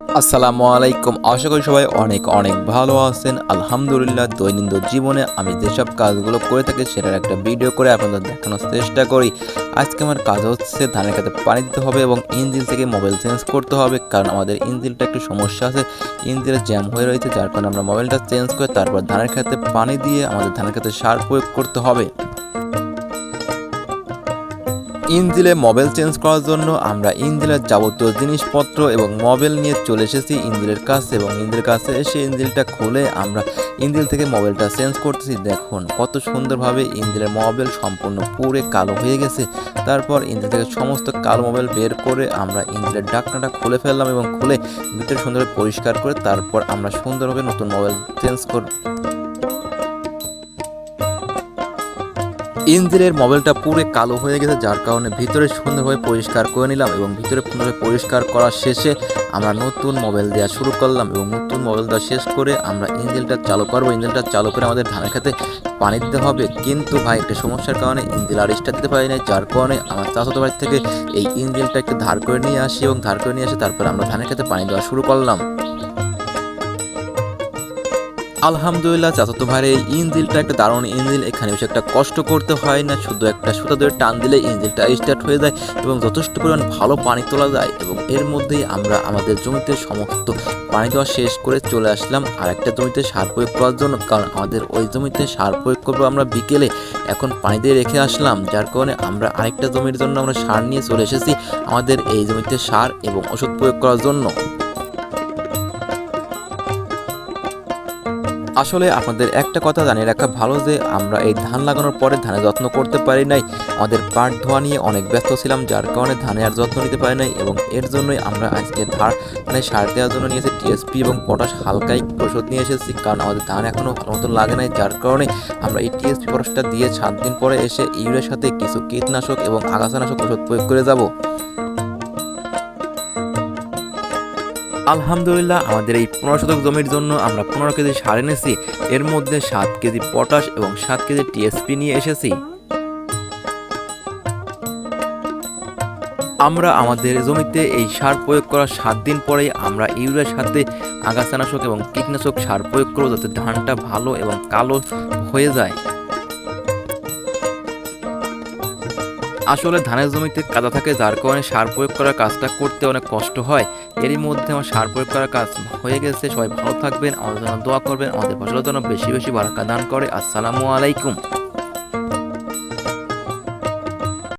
আসসালামু আলাইকুম। আশা করি সবাই অনেক অনেক ভালো আছেন। আলহামদুলিল্লাহ, দৈনন্দিন জীবনে আমি যেসব কাজগুলো করে থাকি সেটার একটা ভিডিও করে আপনাদের দেখানোর চেষ্টা করি। আজকে আমার কাজ হচ্ছে ধানের খেতে পানি দিতে হবে এবং ইঞ্জিন থেকে মোবাইল চেঞ্জ করতে হবে, কারণ আমাদের ইঞ্জিনটা একটু সমস্যা আছে, ইঞ্জিনে জ্যাম হয়ে রয়েছে, যার কারণে আমরা মোবাইলটা চেঞ্জ করে তারপর ধানের খেতে পানি দিয়ে আমাদের ধানের খেতে সার প্রয়োগ করতে হবে। ইঞ্জিলে মোবাইল চেঞ্জ করার জন্য আমরা ইঞ্জিলের যাবতীয় জিনিসপত্র এবং মোবাইল নিয়ে চলে এসেছি ইঞ্জিলের কাছে, এবং ইঞ্জিলের কাছে এসে ইঞ্জিলটা খুলে আমরা ইঞ্জিল থেকে মোবাইলটা চেঞ্জ করতেছি। দেখুন কত সুন্দরভাবে ইঞ্জিলের মোবাইল সম্পূর্ণ পুরে কালো হয়ে গেছে। তারপর ইঞ্জিল থেকে সমস্ত কালো মোবাইল বের করে আমরা ইঞ্জিলের ঢাকনাটা খুলে ফেললাম এবং খুলে ভিতরে সুন্দরভাবে পরিষ্কার করে তারপর আমরা সুন্দরভাবে নতুন মোবাইল চেঞ্জ করব। ইঞ্জিনের মোবাইলটা পুরো কালো হয়ে গেছে, যার কারণে ভিতরে সুন্দরভাবে পরিষ্কার করে নিলাম এবং ভিতরে সুন্দরভাবে পরিষ্কার করার শেষে আমরা নতুন মোবাইল দেওয়া শুরু করলাম এবং নতুন মোবাইল দেওয়া শেষ করে আমরা ইঞ্জিনটা চালু করবো। ইঞ্জিনটা চালু করে আমাদের ধানের খেতে পানি দিতে হবে, কিন্তু ভাই একটা সমস্যার কারণে ইঞ্জিন আর স্টার্ট দিতে পারি না, যার কারণে আমার চাচাতো বাড়ি থেকে এই ইঞ্জিনটা একটু ধার করে নিয়ে আসি এবং ধার করে নিয়ে এসে তারপর আমরা ধানের খেতে পানি দেওয়া শুরু করলাম। আলহামদুলিল্লাহ, চাচাতো ভাইয়ের এই ইঞ্জিনটা একটা দারুণ ইঞ্জিন। এখানে বেশি একটা কষ্ট করতে হয় না, শুধু একটা সুতা ধরে টান দিলে ইঞ্জিনটা স্টার্ট হয়ে যায় এবং যথেষ্ট পরিমাণ ভালো পানি তোলা যায়। এবং এর মধ্যেই আমরা আমাদের জমিতে সমস্ত পানি দেওয়া শেষ করে চলে আসলাম আরেকটা জমিতে সার প্রয়োগ করার জন্য, কারণ আমাদের ওই জমিতে সার প্রয়োগ করবো আমরা বিকেলে। এখন পানি দিয়ে রেখে আসলাম, যার কারণে আমরা আরেকটা জমির জন্য আমরা সার নিয়ে চলে এসেছি আমাদের এই জমিতে সার এবং ওষুধ প্রয়োগ করার জন্য। আসলে আপনাদের একটা কথা জানিয়ে রাখা ভালো যে আমরা এই ধান লাগানোর পরে ধানের যত্ন করতে পারি নাই, আমাদের পাট ধোয়া নিয়ে অনেক ব্যস্ত ছিলাম, যার কারণে ধানের আর যত্ন নিতে পারি নাই। এবং এর জন্যই আমরা আজকে সার দেওয়ার জন্য নিয়েছি টিএসপি এবং পটাশ হালকাই ওষুধ নিয়ে এসেছি, কারণ আমাদের ধান এখনও ভালো মতো লাগে নাই, যার কারণে আমরা এই টিএসপি পটাশটা দিয়ে 7 দিন পরে এসে ইউরিয়ার সাথে কিছু কীটনাশক এবং আগাছানাশক ওষুধ প্রয়োগ করে যাব। আলহামদুলিল্লাহ, আমাদের এই 15 শতক জমির জন্য আমরা 15 কেজি সার এনেছি, এর মধ্যে 7 কেজি পটাশ এবং 7 কেজি টিএসপি নিয়ে এসেছি। আমরা আমাদের জমিতে এই সার প্রয়োগ করার 7 দিন পরেই আমরা ইউরিয়ার সাথে আগাছানাশক এবং কীটনাশক সার প্রয়োগ করব, যাতে ধানটা ভালো এবং কালো হয়ে যায়। আসলে ধানের জমিতে কাদা থাকে, যার কারণে সার প্রয়োগ করার কাজটা করতে অনেক কষ্ট হয়। এরই মধ্যে আমার সার প্রয়োগ করার কাজ হয়ে গেছে। সবাই ভালো থাকবেন, আমাদের জন্য দোয়া করবেন, আমাদের ফসলের জন্য বেশি বেশি বারাকা দান করে। আসসালামু আলাইকুম।